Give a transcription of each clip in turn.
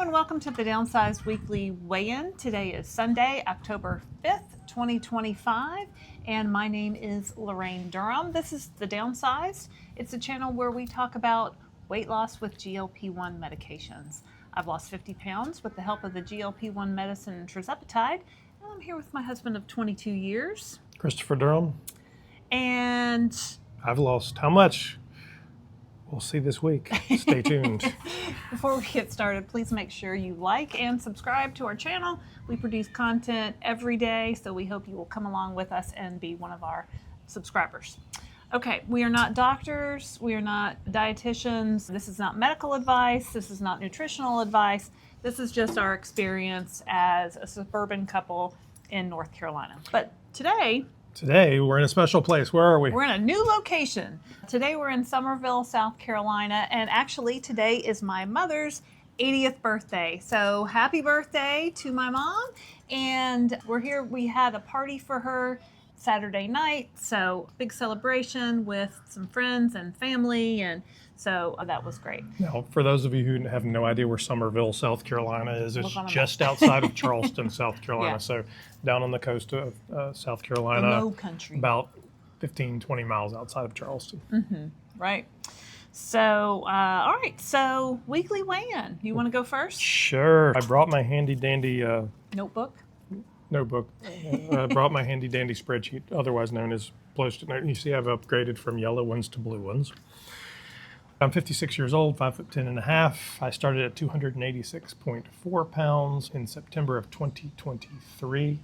and welcome to the Downsized Weekly Weigh-In. Today is Sunday, October 5th, 2025, and my name is Laraine Durham. This is the Downsized. It's a channel where we talk about weight loss with GLP-1 medications. I've lost 50 pounds with the help of the GLP-1 medicine tirzepatide, and I'm here with my husband of 22 years. Christopher Durham. And I've lost how much? We'll see this week. Stay tuned. before we get started, please make sure you like and subscribe to our channel. We produce content every day, so we hope you will come along with us and be one of our subscribers. Okay, we are not doctors, we are not dietitians, this is not medical advice, this is not nutritional advice, this is just our experience as a suburban couple in North Carolina. But today we're in a special place. Where are we? we're in a new location. Today we're in Summerville, South Carolina, and actually today is my mother's 80th birthday. So happy birthday to my mom. And we're here, we had a party for her Saturday night, so big celebration with some friends and family, and so that was great. Now, for those of you who have no idea where Summerville, South Carolina is, it's Look on a just outside of Charleston, South Carolina. Yeah. So down on the coast of South The Carolina, low country. about 15, 20 miles outside of Charleston. Right. So, all right, so weekly weigh-in. You want to go first? Sure. I brought my handy dandy Notebook? notebook. I brought my handy dandy spreadsheet, otherwise known as Post-it note. You see I've upgraded from yellow ones to blue ones. I'm 56 years old, 5'10" and a half. I started at 286.4 pounds in September of 2023.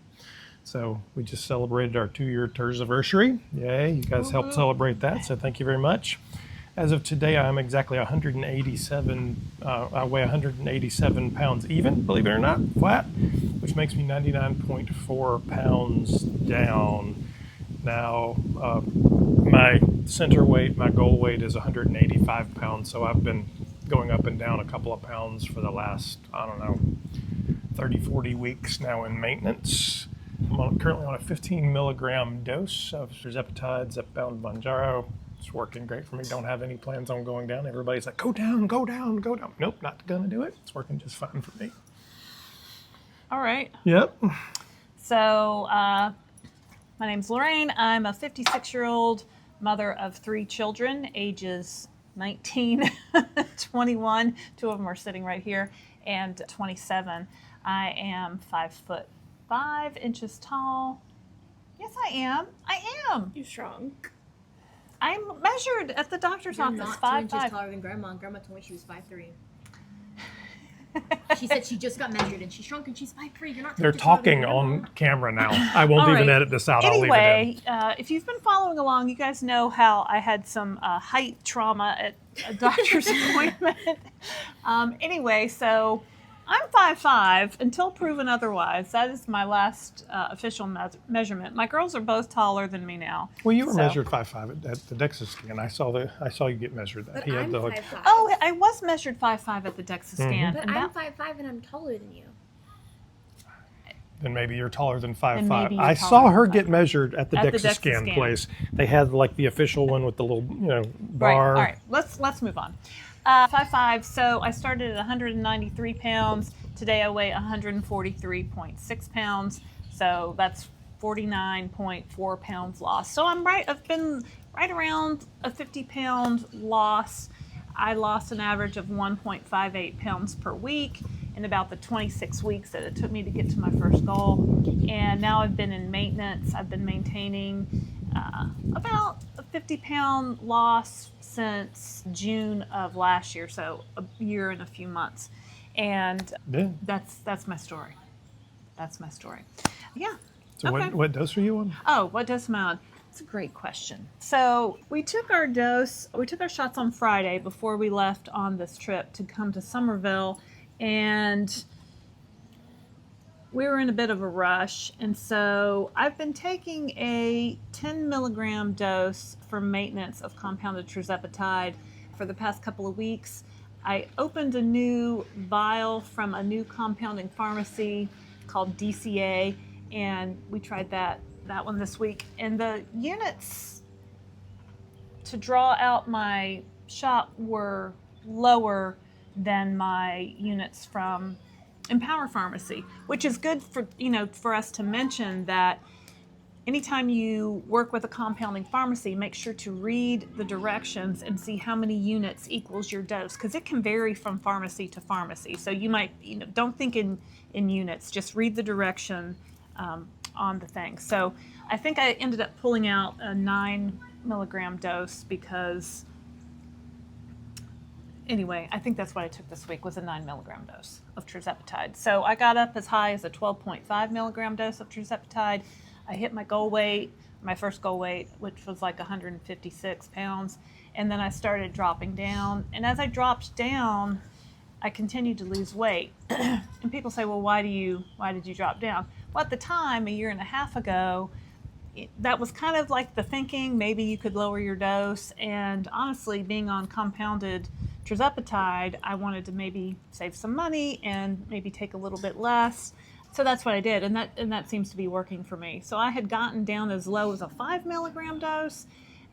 So we just celebrated our 2-year Terziversary. Yay, you guys helped celebrate that, so thank you very much. As of today, I'm exactly 187, I weigh 187 pounds even, believe it or not, flat, which makes me 99.4 pounds down. Now, my center weight, my goal weight is 185 pounds, so I've been going up and down a couple of pounds for the last, 30, 40 weeks now in maintenance. I'm currently on a 15 milligram dose of tirzepatide, Zepbound, Mounjaro. It's working great for me. Don't have any plans on going down. Everybody's like, go down, go down, go down. Nope, not gonna do it. It's working just fine for me. All right. Yep. So, my name's Laraine. I'm a 56-year-old mother of 3 children, ages 19, 21. 2 of them are sitting right here, and 27. I am 5'5" tall. Yes, I am. I am. You shrunk. I'm measured at the doctor's You're office. not 5'5". 2 inches taller than Grandma. Grandma told me she was 5'3". She said she just got measured and she shrunk and she's 5'3". You're not. 2 They're inches taller than talking Grandma. on camera now. I won't All even right. edit this out. I'll leave it Anyway, in. if you've been following along, you guys know how I had some height trauma at a doctor's appointment. Anyway, so I'm 5'5" until proven otherwise. That is my last official measurement. My girls are both taller than me now. Well, you were so- measured 5'5" at the DEXA scan. I saw you get measured. That But he had I'm the 5'5". Oh, I was measured 5'5" at the DEXA scan. But and I'm that- 5'5" and I'm taller than you. Then maybe you're taller than And maybe 5'5". you're I taller saw than her 5'5". get measured at the At the DEXA DEXA scan scan. place. They had like the official one with the little, Right. bar. All right. Let's move on. 5'5". So I started at 193 pounds. Today I weigh 143.6 pounds. So that's 49.4 pounds lost. So I've been right around a 50-pound loss. I lost an average of 1.58 pounds per week in about the 26 weeks that it took me to get to my first goal. And now I've been in maintenance. I've been maintaining about a 50-pound loss since June of last year, so a year and a few months. And Yeah. that's my story. That's my story. Yeah. So Okay. what dose are you on? Oh, what dose am I on? It's a great question. So we took our shots on Friday before we left on this trip to come to Summerville, and we were in a bit of a rush. And so I've been taking a 10 milligram dose for maintenance of compounded tirzepatide for the past couple of weeks. I opened a new vial from a new compounding pharmacy called DCA, and we tried that one this week. And the units to draw out my shot were lower than my units from Empower Pharmacy, which is good for, for us to mention that anytime you work with a compounding pharmacy, make sure to read the directions and see how many units equals your dose, because it can vary from pharmacy to pharmacy. So you might, don't think in units, just read the direction on the thing. So I think I ended up pulling out a 9 milligram dose because, anyway, I think that's what I took this week, was a 9 milligram dose of tirzepatide. So I got up as high as a 12.5 milligram dose of tirzepatide. I hit my goal weight, my first goal weight, which was like 156 pounds. And then I started dropping down. And as I dropped down, I continued to lose weight. And people say, well, why did you drop down? Well, at the time, a year and a half ago, that was kind of like the thinking, maybe you could lower your dose. And honestly, being on compounded tirzepatide, I wanted to maybe save some money and maybe take a little bit less. So that's what I did, and that seems to be working for me. So I had gotten down as low as a 5 milligram dose.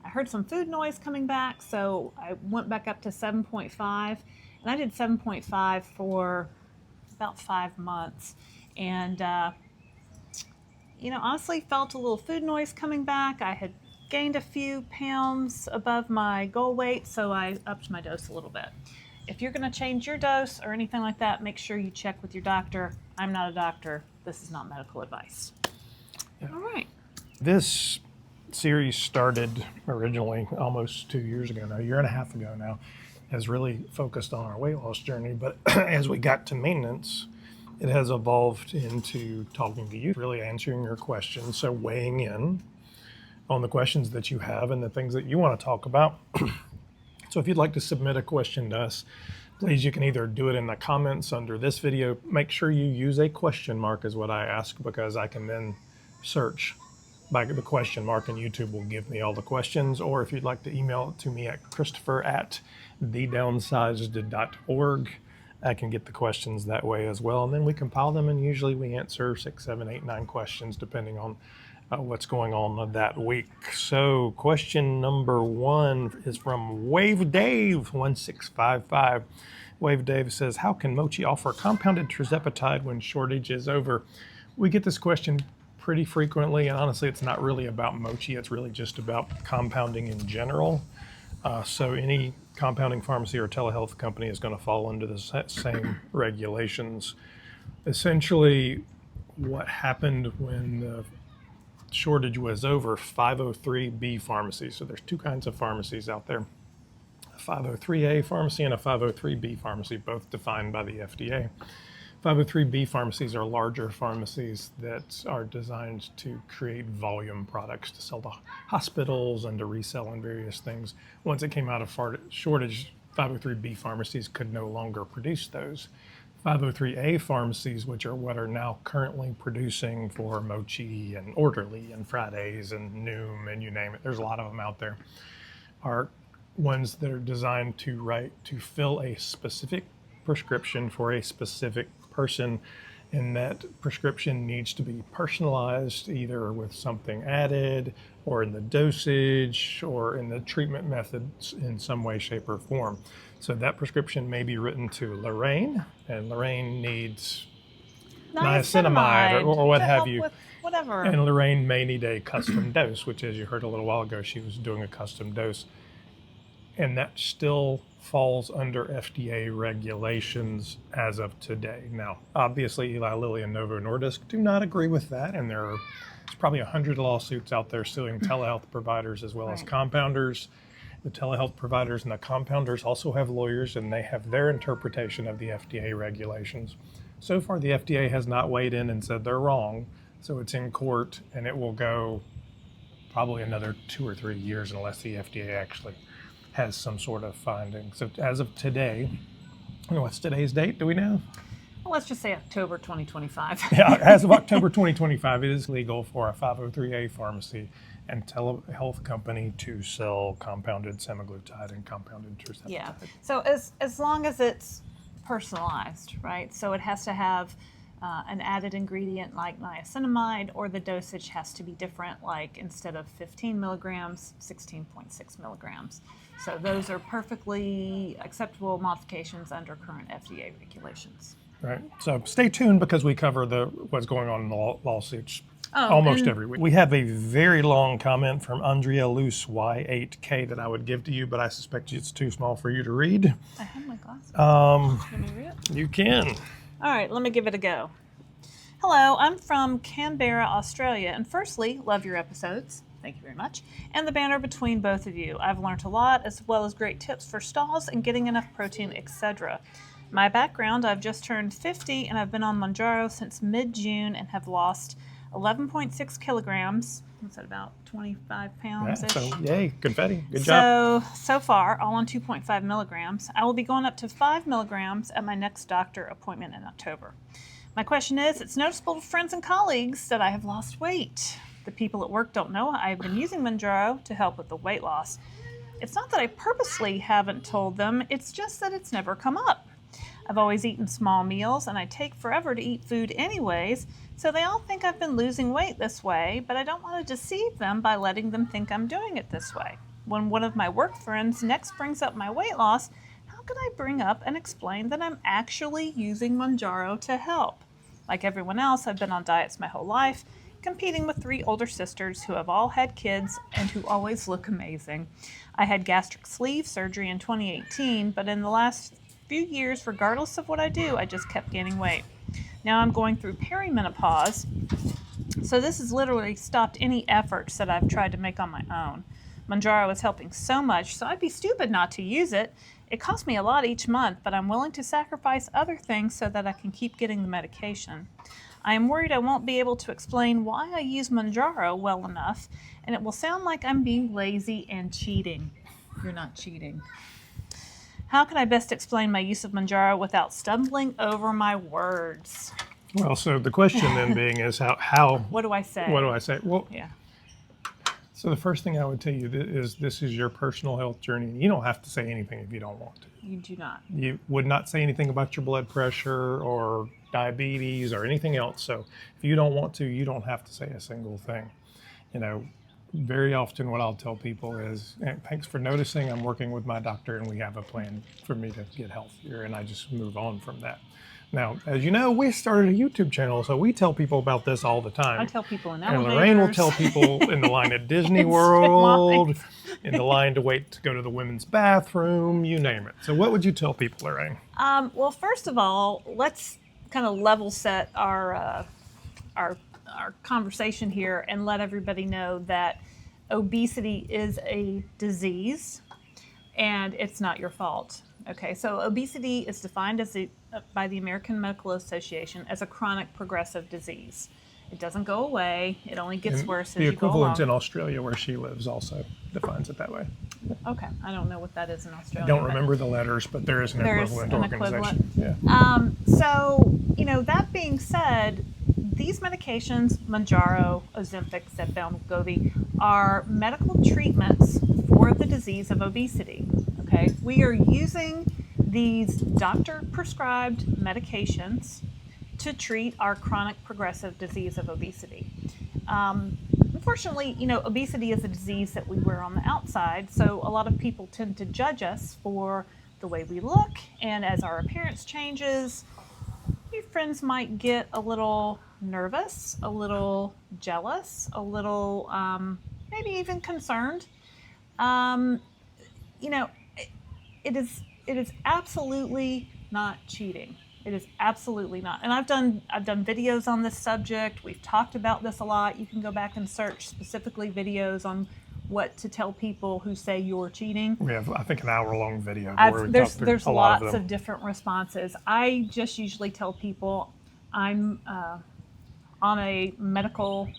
I heard some food noise coming back, so I went back up to 7.5, and I did 7.5 for about 5 months. And, honestly felt a little food noise coming back. I had gained a few pounds above my goal weight, so I upped my dose a little bit. If you're going to change your dose or anything like that, make sure you check with your doctor. I'm not a doctor. This is not medical advice. Yeah. All right. This series started originally almost 2 years ago now, a year and a half ago now, has really focused on our weight loss journey. But as we got to maintenance, it has evolved into talking to you, really answering your questions. So weighing in on the questions that you have and the things that you want to talk about. So if you'd like to submit a question to us, please, you can either do it in the comments under this video. Make sure you use a question mark is what I ask, because I can then search by the question mark and YouTube will give me all the questions. Or if you'd like to email it to me at christopher@thedownsized.org, I can get the questions that way as well. And then we compile them, and usually we answer 6, 7, 8, 9 questions depending on what's going on that week. So question number 1 is from Wave Dave 1655. Wave Dave says, how can Mochi offer compounded tirzepatide when shortage is over? We get this question pretty frequently, and honestly, it's not really about Mochi. It's really just about compounding in general. So any compounding pharmacy or telehealth company is going to fall under the same regulations. Essentially, what happened when the shortage was over, 503B pharmacies. So there's 2 kinds of pharmacies out there, a 503A pharmacy and a 503B pharmacy, both defined by the FDA. 503B pharmacies are larger pharmacies that are designed to create volume products to sell to hospitals and to resell in various things. Once it came out of shortage, 503B pharmacies could no longer produce those. 503A pharmacies, which are what are now currently producing for Mochi and Orderly and Fridays and Noom and you name it, there's a lot of them out there, are ones that are designed to fill a specific prescription for a specific person, and that prescription needs to be personalized either with something added or in the dosage or in the treatment methods in some way, shape, or form. So that prescription may be written to Laraine, and Laraine needs niacinamide or what have you. Whatever. And Laraine may need a custom dose, which, as you heard a little while ago, she was doing a custom dose. And that still falls under FDA regulations as of today. Now, obviously, Eli Lilly and Novo Nordisk do not agree with that, and there's probably 100 lawsuits out there suing telehealth providers as well as compounders. The telehealth providers and the compounders also have lawyers, and they have their interpretation of the FDA regulations. So far, the FDA has not weighed in and said they're wrong, so it's in court, and it will go probably another 2 or 3 years unless the FDA actually has some sort of finding. So as of today, what's today's date? Do we know? Well, let's just say October 2025. Yeah, as of October 2025, it is legal for a 503A pharmacy and telehealth company to sell compounded semaglutide and compounded tirzepatide. Yeah. So as long as it's personalized, right? So it has to have an added ingredient like niacinamide, or the dosage has to be different, like instead of 15 milligrams, 16.6 milligrams. So those are perfectly acceptable modifications under current FDA regulations. Right. So stay tuned because we cover what's going on in the lawsuits almost and- every week. We have a very long comment from Andrea Luce Y8K that I would give to you, but I suspect it's too small for you to read. I have my glasses. Let me read it. You can. All right, let me give it a go. Hello, I'm from Canberra, Australia, and firstly, love your episodes. Thank you very much. And the banter between both of you. I've learned a lot, as well as great tips for stalls and getting enough protein, etc. My background, I've just turned 50 and I've been on Mounjaro since mid-June and have lost 11.6 kilograms. What's that, about 25 pounds-ish? So, yay, confetti. Good job. So far, all on 2.5 milligrams. I will be going up to 5 milligrams at my next doctor appointment in October. My question is, it's noticeable to friends and colleagues that I have lost weight. The people at work don't know I've been using Mounjaro to help with the weight loss. It's not that I purposely haven't told them, it's just that it's never come up. I've always eaten small meals and I take forever to eat food anyways, so they all think I've been losing weight this way, but I don't want to deceive them by letting them think I'm doing it this way. When one of my work friends next brings up my weight loss, how could I bring up and explain that I'm actually using Mounjaro to help? Like everyone else, I've been on diets my whole life, competing with 3 older sisters who have all had kids and who always look amazing. I had gastric sleeve surgery in 2018, but in the last few years, regardless of what I do, I just kept gaining weight. Now I'm going through perimenopause, so this has literally stopped any efforts that I've tried to make on my own. Mounjaro is helping so much, so I'd be stupid not to use it. It costs me a lot each month, but I'm willing to sacrifice other things so that I can keep getting the medication. I am worried I won't be able to explain why I use Mounjaro well enough, and it will sound like I'm being lazy and cheating. You're not cheating. How can I best explain my use of Mounjaro without stumbling over my words? Well, so the question then being is how What do I say? What do I say? Well, Yeah. so the first thing I would tell you is this is your personal health journey. You don't have to say anything if you don't want to. You do not. You would not say anything about your blood pressure or diabetes or anything else. So if you don't want to, you don't have to say a single thing. You know, very often what I'll tell people is, thanks for noticing, I'm working with my doctor and we have a plan for me to get healthier, and I just move on from that. Now, as you know, we started a YouTube channel, so we tell people about this all the time. I tell people in And elevators. Laraine will tell people in the line at Disney In World, straight in the line to wait to go to the women's bathroom, you name it. So what would you tell people, Laraine? Well, first of all, let's kind of level set our conversation here and let everybody know that obesity is a disease and it's not your fault. Okay, so obesity is defined by the American Medical Association as a chronic progressive disease. It doesn't go away. It only gets worse as The you go equivalent in along. Australia, where she lives, also defines it that way. Okay, I don't know what that is in Australia. I don't but- remember the letters, but there is an There's equivalent an organization. equivalent. Yeah. So, that being said, these medications, Mounjaro, Ozempic, Zepbound, Wegovy, are medical treatments for the disease of obesity. Okay, we are using these doctor-prescribed medications to treat our chronic progressive disease of obesity. Unfortunately, obesity is a disease that we wear on the outside, so a lot of people tend to judge us for the way we look, and as our appearance changes, your friends might get a little nervous, a little jealous, a little maybe even concerned. It is absolutely not cheating. It is absolutely not. And I've done videos on this subject. We've talked about this a lot. You can go back and search specifically videos on what to tell people who say you're cheating. We have, I think, an hour-long video where we talk through There's a lot lots of them. of different responses. I just usually tell people I'm on a medical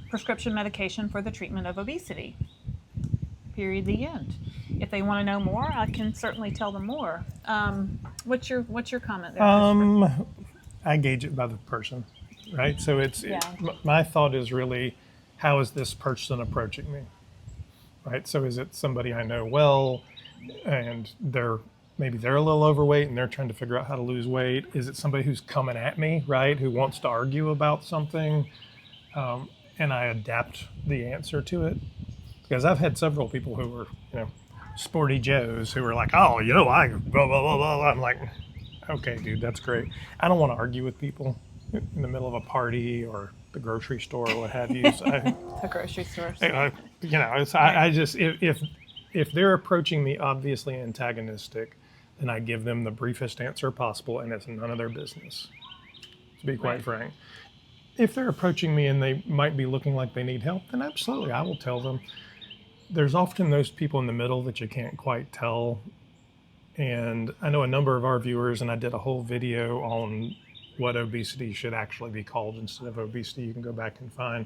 prescription medication for the treatment of obesity. Period. The end. If they want to know more, I can certainly tell them more. What's your comment there, Christopher? I gauge it by the person, right? So Yeah. my thought is really, how is this person approaching me, right? So is it somebody I know well, and they're maybe they're a little overweight and they're trying to figure out how to lose weight? Is it somebody who's coming at me, right, who wants to argue about something, and I adapt the answer to it? Because I've had several people who were, sporty Joes who were like, oh, I blah, blah, blah, blah. I'm like, okay, dude, that's great. I don't want to argue with people in the middle of a party or the grocery store or what have you. So The grocery store. I just, if they're approaching me obviously antagonistic, then I give them the briefest answer possible, and it's none of their business, to be quite frank. If they're approaching me and they might be looking like they need help, then absolutely, I will tell them. There's often those people in the middle that you can't quite tell. And I know a number of our viewers, and I did a whole video on what obesity should actually be called instead of obesity. You can go back and find.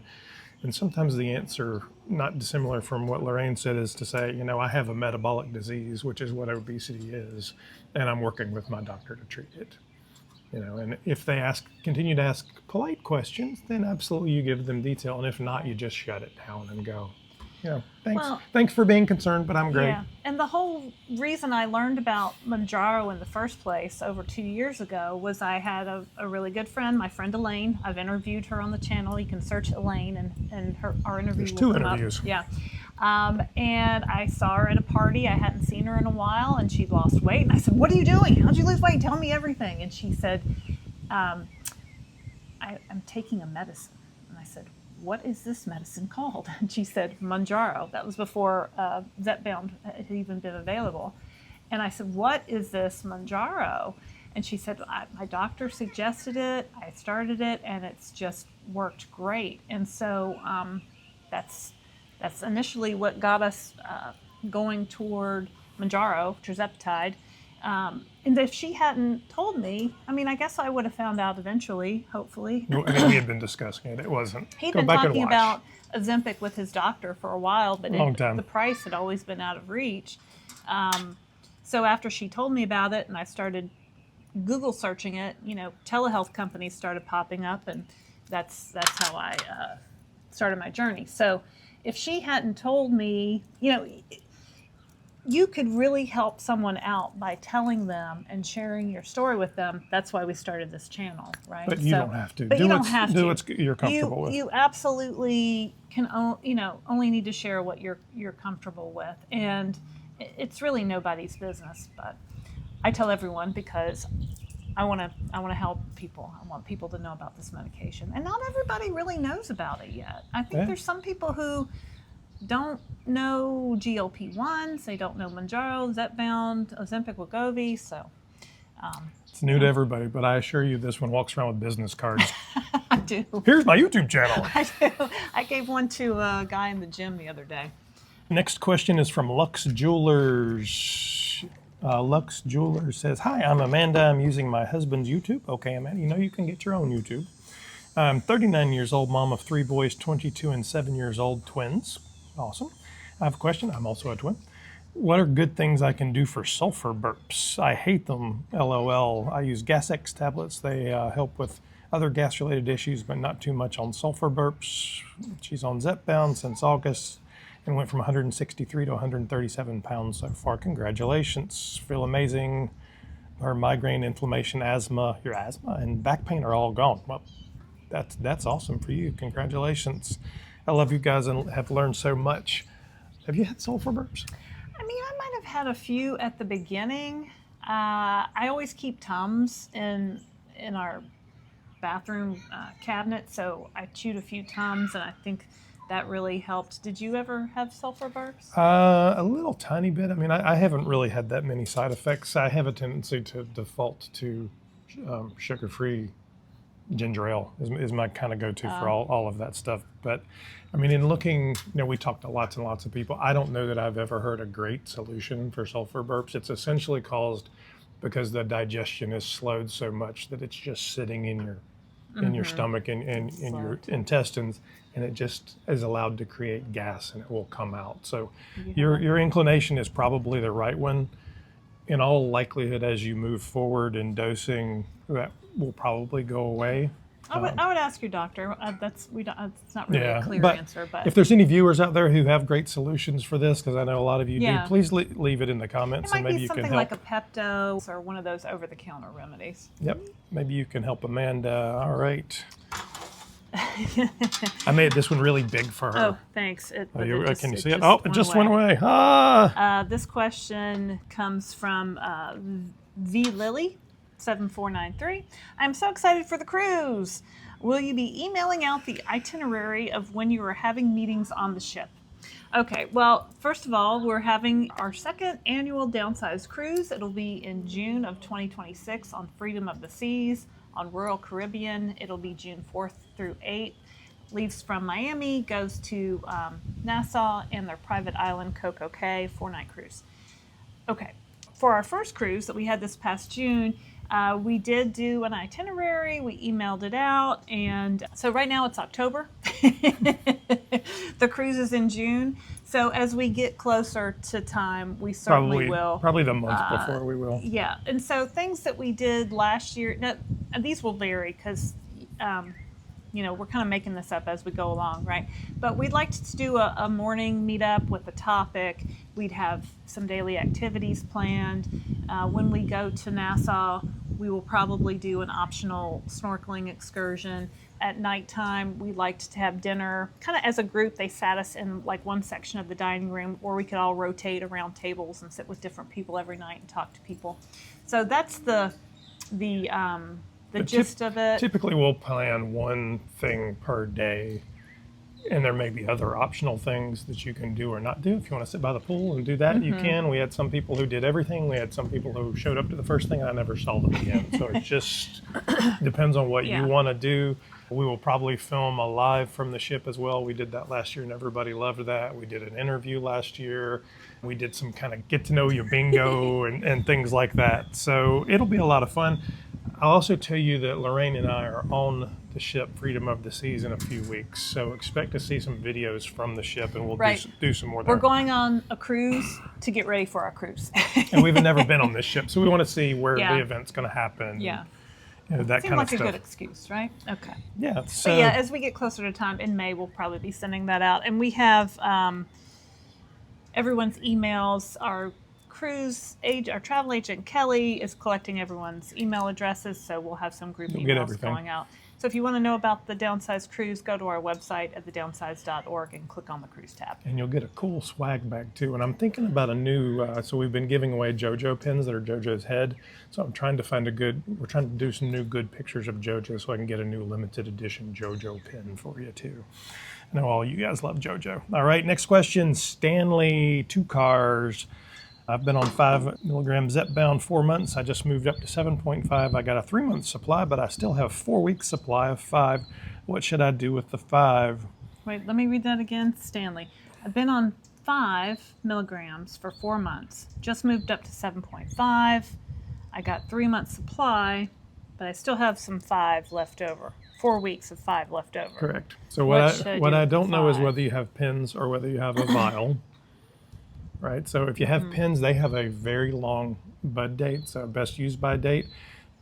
And sometimes the answer, not dissimilar from what Laraine said, is to say, I have a metabolic disease, which is what obesity is, and I'm working with my doctor to treat it. And if they continue to ask polite questions, then absolutely you give them detail. And if not, you just shut it down and go, thanks for being concerned, but I'm great. Yeah, and the whole reason I learned about Mounjaro in the first place over 2 years ago was I had a really good friend, my friend Elaine. I've interviewed her on the channel. You can search Elaine and our interview. There's 2 interviews. Yeah. And I saw her at a party. I hadn't seen her in a while, and she'd lost weight. And I said, what are you doing? How'd you lose weight? Tell me everything. And she said, I'm taking a medicine. And I said, what is this medicine called? And she said, Mounjaro. That was before Zepbound had even been available. And I said, what is this Mounjaro? And she said, my doctor suggested it. I started it, and it's just worked great. And so that's initially what got us going toward Mounjaro, tirzepatide. And if she hadn't told me, I guess I would have found out eventually, hopefully. We had been discussing it. It wasn't. He'd been talking about Ozempic with his doctor for a while, but the price had always been out of reach. So after she told me about it and I started Google searching it, telehealth companies started popping up, and that's how I started my journey. So if she hadn't told me, you could really help someone out by telling them and sharing your story with them. That's why we started this channel, right? But you don't have to. But you don't have to. Do what you're comfortable with. You absolutely can, only need to share what you're comfortable with. And it's really nobody's business. But I tell everyone because I want to help people. I want people to know about this medication. And not everybody really knows about it yet. I think there's some people who don't know GLP-1s, they don't know Mounjaro, Zepbound, Ozempic, Wegovy, so. It's new to everybody, but I assure you this one walks around with business cards. I do. Here's my YouTube channel. I do. I gave one to a guy in the gym the other day. Next question is from Lux Jewelers. Lux Jewelers says, hi, I'm Amanda. I'm using my husband's YouTube. Okay, Amanda, you can get your own YouTube. I'm 39 years old, mom of 3 boys, 22 and 7 years old, twins. Awesome. I have a question. I'm also a twin. What are good things I can do for sulfur burps? I hate them, LOL. I use Gas-X tablets. They help with other gas-related issues, but not too much on sulfur burps. She's on Zepbound since August and went from 163 to 137 pounds so far. Congratulations. Feel amazing. Her migraine, inflammation, asthma, your asthma and back pain are all gone. Well, that's awesome for you. Congratulations. I love you guys and have learned so much. Have you had sulfur burps? I might have had a few at the beginning. I always keep Tums in our bathroom cabinet, so I chewed a few Tums, and I think that really helped. Did you ever have sulfur burps? A little tiny bit. I haven't really had that many side effects. I have a tendency to default to sugar-free ginger ale is my kind of go-to for all of that stuff. But in looking, we talked to lots and lots of people. I don't know that I've ever heard a great solution for sulfur burps. It's essentially caused because the digestion is slowed so much that it's just sitting in your stomach and in your intestines, and it just is allowed to create gas and it will come out. So your inclination is probably the right one. In all likelihood, as you move forward in dosing, that will probably go away. I would ask your doctor. It's not really a clear but answer, but if there's any viewers out there who have great solutions for this, because I know a lot of you Yeah. do, please leave it in the comments, it and might maybe be you can something help. like a Pepto or one of those over-the-counter remedies. Yep, maybe you can help Amanda. All right. I made this one really big for her. Oh, thanks. Can you see it? just Oh, it just went away. Ah! This question comes from V Lily 7493. I'm so excited for the cruise. Will you be emailing out the itinerary of when you are having meetings on the ship? Okay, well, first of all, we're having our second annual Downsized cruise. It'll be in June of 2026 on Freedom of the Seas. On Royal Caribbean, it'll be June 4th through 8th. Leaves from Miami, goes to Nassau and their private island, Coco Cay, 4-night cruise. Okay, for our first cruise that we had this past June, we did do an itinerary, we emailed it out, and so right now it's October. The cruise is in June. So as we get closer to time, we certainly will. Probably the month before we will. Yeah, and so things that we did last year, now, these will vary because, we're kind of making this up as we go along, right? But we'd like to do a morning meetup with a topic. We'd have some daily activities planned. When we go to Nassau, we will probably do an optional snorkeling excursion. At nighttime, we liked to have dinner. Kind of as a group, they sat us in like one section of the dining room where we could all rotate around tables and sit with different people every night and talk to people. So that's the gist of it. Typically, we'll plan one thing per day, and there may be other optional things that you can do or not do. If you want to sit by the pool and do that, you can. We had some people who did everything. We had some people who showed up to the first thing and I never saw them again. So it just depends on what you want to do. We will probably film a live from the ship as well. We did that last year and everybody loved that. We did an interview last year. We did some kind of get to know you bingo and things like that. So it'll be a lot of fun. I'll also tell you that Laraine and I are on the ship Freedom of the Seas in a few weeks. So expect to see some videos from the ship and we'll do some more there. We're going on a cruise to get ready for our cruise. And we've never been on this ship. So we want to see where the event's going to happen. Yeah. That Seems kind like of stuff. a good excuse, right? Okay. Yeah. So But yeah, as we get closer to time in May, we'll probably be sending that out. And we have everyone's emails. Our travel agent Kelly is collecting everyone's email addresses, so we'll have some group emails going out. So if you want to know about the Downsized cruise, go to our website at thedownsized.org and click on the cruise tab. And you'll get a cool swag bag too. And I'm thinking about a new, so we've been giving away JoJo pins that are JoJo's head. So I'm trying to find we're trying to do some new good pictures of JoJo so I can get a new limited edition JoJo pin for you too. I know all you guys love JoJo. All right, next question, Stanley, 2 cars. I've been on 5 milligram Zepbound 4 months. I just moved up to 7.5. I got a 3-month supply, but I still have 4 weeks supply of 5. What should I do with the 5? Wait, let me read that again. Stanley, I've been on 5 milligrams for 4 months. Just moved up to 7.5. I got 3 months supply, but I still have some 5 left over. 4 weeks of 5 left over. Correct. So what I don't know is whether you have pins or whether you have a vial. Right, so if you have pins, they have a very long bud date, so best use by date.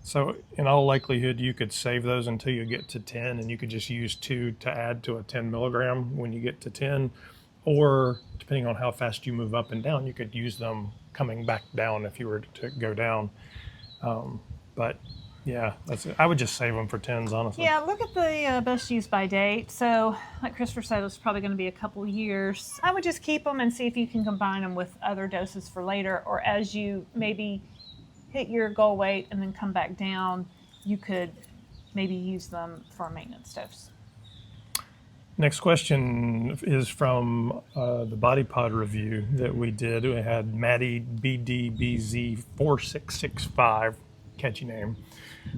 So in all likelihood, you could save those until you get to 10, and you could just use 2 to add to a 10 milligram when you get to 10. Or depending on how fast you move up and down, you could use them coming back down if you were to go down. But yeah, I would just save them for 10s, honestly. Yeah, look at the best use by date. So, like Christopher said, it's probably going to be a couple years. I would just keep them and see if you can combine them with other doses for later, or as you maybe hit your goal weight and then come back down, you could maybe use them for a maintenance dose. Next question is from the Body Pod review that we did. We had Maddie BDBZ4665, catchy name.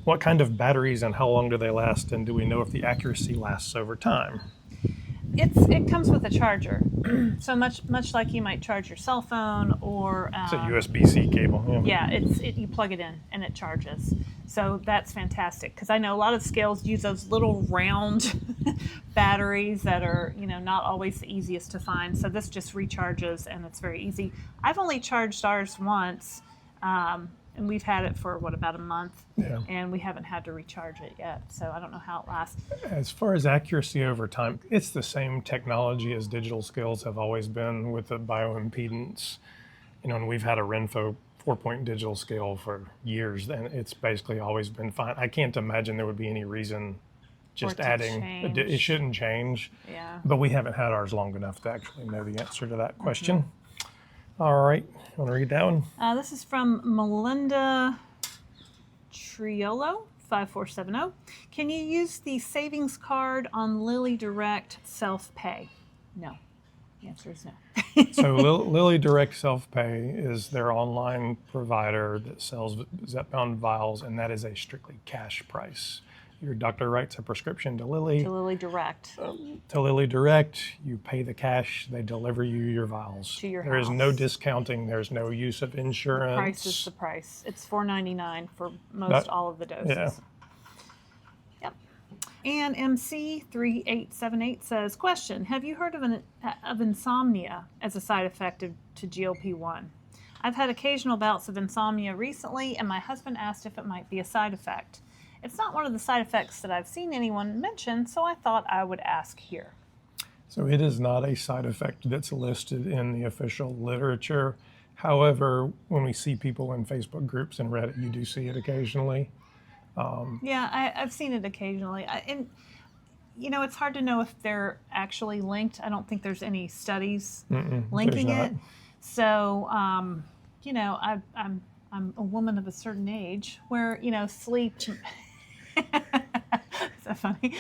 What kind of batteries and how long do they last, and do we know if the accuracy lasts over time? It comes with a charger, so much like you might charge your cell phone or it's a USB-C cable. Yeah, you plug it in and it charges. So that's fantastic because I know a lot of scales use those little round batteries that are not always the easiest to find. So this just recharges and it's very easy. I've only charged ours once. and we've had it for about a month, Yeah. and we haven't had to recharge it yet. So I don't know how it lasts. As far as accuracy over time, it's the same technology as digital scales have always been with the bioimpedance. And we've had a Renpho 4-point digital scale for years, and it's basically always been fine. I can't imagine there would be any reason just it to adding. change. It shouldn't change. Yeah. But we haven't had ours long enough to actually know the answer to that question. All right. You want to read that one? This is from Melinda Triolo, 5470. Can you use the savings card on Lilly Direct self-pay? No. The answer is no. So Lilly Direct Self-Pay is their online provider that sells Zepbound vials, and that is a strictly cash price. Your doctor writes a prescription to Lilly. To Lilly Direct. To Lilly Direct, you pay the cash, they deliver you your vials. To your There is house. no discounting, there's no use of insurance. Price is the price. It's $4.99 for most all of the doses. Yeah. Yep. And MC3878 says, question, have you heard of insomnia as a side effect to GLP-1? I've had occasional bouts of insomnia recently, and my husband asked if it might be a side effect. It's not one of the side effects that I've seen anyone mention, so I thought I would ask here. So it is not a side effect that's listed in the official literature. However, when we see people in Facebook groups and Reddit, you do see it occasionally. Yeah, I've seen it occasionally. And, it's hard to know if they're actually linked. I don't think there's any studies linking there's it. not. So, I'm a woman of a certain age where, sleep... Is that funny?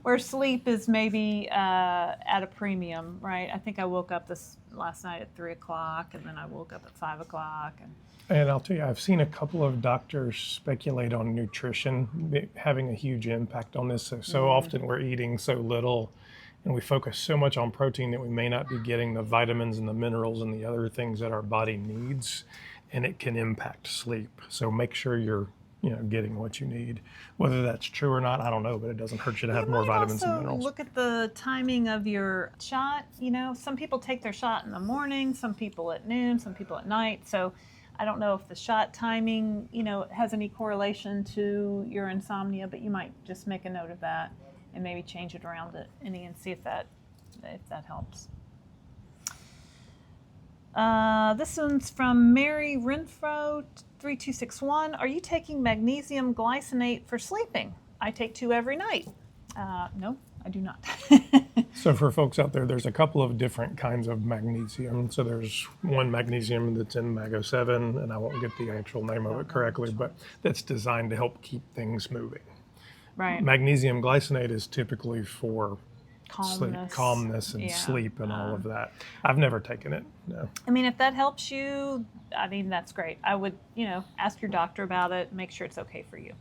Where sleep is maybe at a premium, right? I think I woke up last night at 3 o'clock, and then I woke up at 5 o'clock. And I'll tell you, I've seen a couple of doctors speculate on nutrition having a huge impact on this. So often we're eating so little, and we focus so much on protein that we may not be getting the vitamins and the minerals and the other things that our body needs, and it can impact sleep. So make sure you're getting what you need. Whether that's true or not, I don't know, but it doesn't hurt you to have more vitamins and minerals. Look at the timing of your shot. Some people take their shot in the morning, some people at noon, some people at night. So I don't know if the shot timing, has any correlation to your insomnia, but you might just make a note of that and maybe change it around it and see if that helps. This one's from Mary Renfro, 3261. Are you taking magnesium glycinate for sleeping? I take 2 every night. No, I do not. So for folks out there, there's a couple of different kinds of magnesium. So there's one magnesium that's in Mago7, and I won't get the actual name of it correctly, but that's designed to help keep things moving. Right. Magnesium glycinate is typically for calmness and Yeah. sleep and all of that. I've never taken it, no. I mean, if that helps you, that's great. I would, ask your doctor about it, make sure it's okay for you.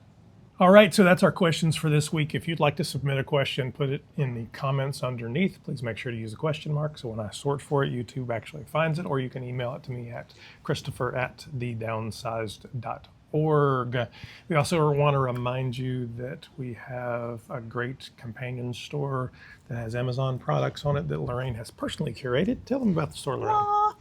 All right, so that's our questions for this week. If you'd like to submit a question, put it in the comments underneath. Please make sure to use a question mark so when I sort for it, YouTube actually finds it, or you can email it to me at christopher@thedownsized.org. We also want to remind you that we have a great companion store that has Amazon products on it that Laraine has personally curated. Tell them about the store, Laraine.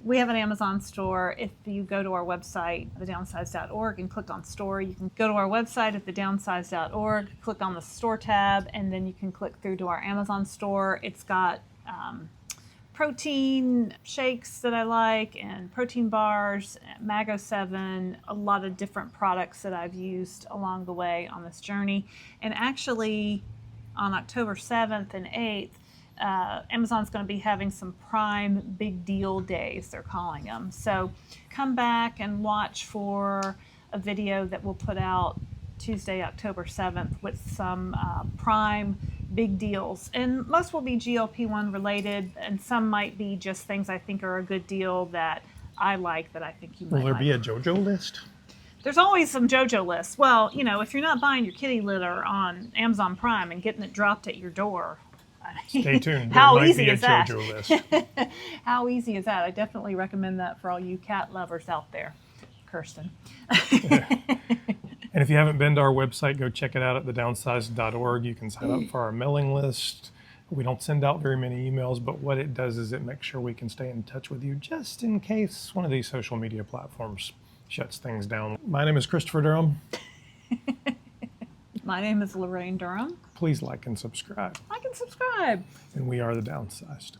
We have an Amazon store. If you go to our website, thedownsized.org, and click on store, you can go to our website at thedownsized.org, click on the store tab, and then you can click through to our Amazon store. It's got protein shakes that I like, and protein bars, Mago7, a lot of different products that I've used along the way on this journey. And actually, on October 7th and 8th, Amazon's going to be having some Prime Big Deal Days, they're calling them. So come back and watch for a video that we'll put out Tuesday, October 7th with some Prime big deals. And most will be GLP-1 related, and some might be just things I think are a good deal that I like that I think you might like. Will there be a JoJo list? There's always some JoJo lists. Well, if you're not buying your kitty litter on Amazon Prime and getting it dropped at your door, Stay tuned. How There might easy be a is that? JoJo list. How easy is that? I definitely recommend that for all you cat lovers out there. Kirsten. And if you haven't been to our website, go check it out at thedownsized.org. You can sign up for our mailing list. We don't send out very many emails, but what it does is it makes sure we can stay in touch with you just in case one of these social media platforms shuts things down. My name is Christopher Durham. My name is Laraine Durham. Please like and subscribe. Like and subscribe. And we are the Downsized.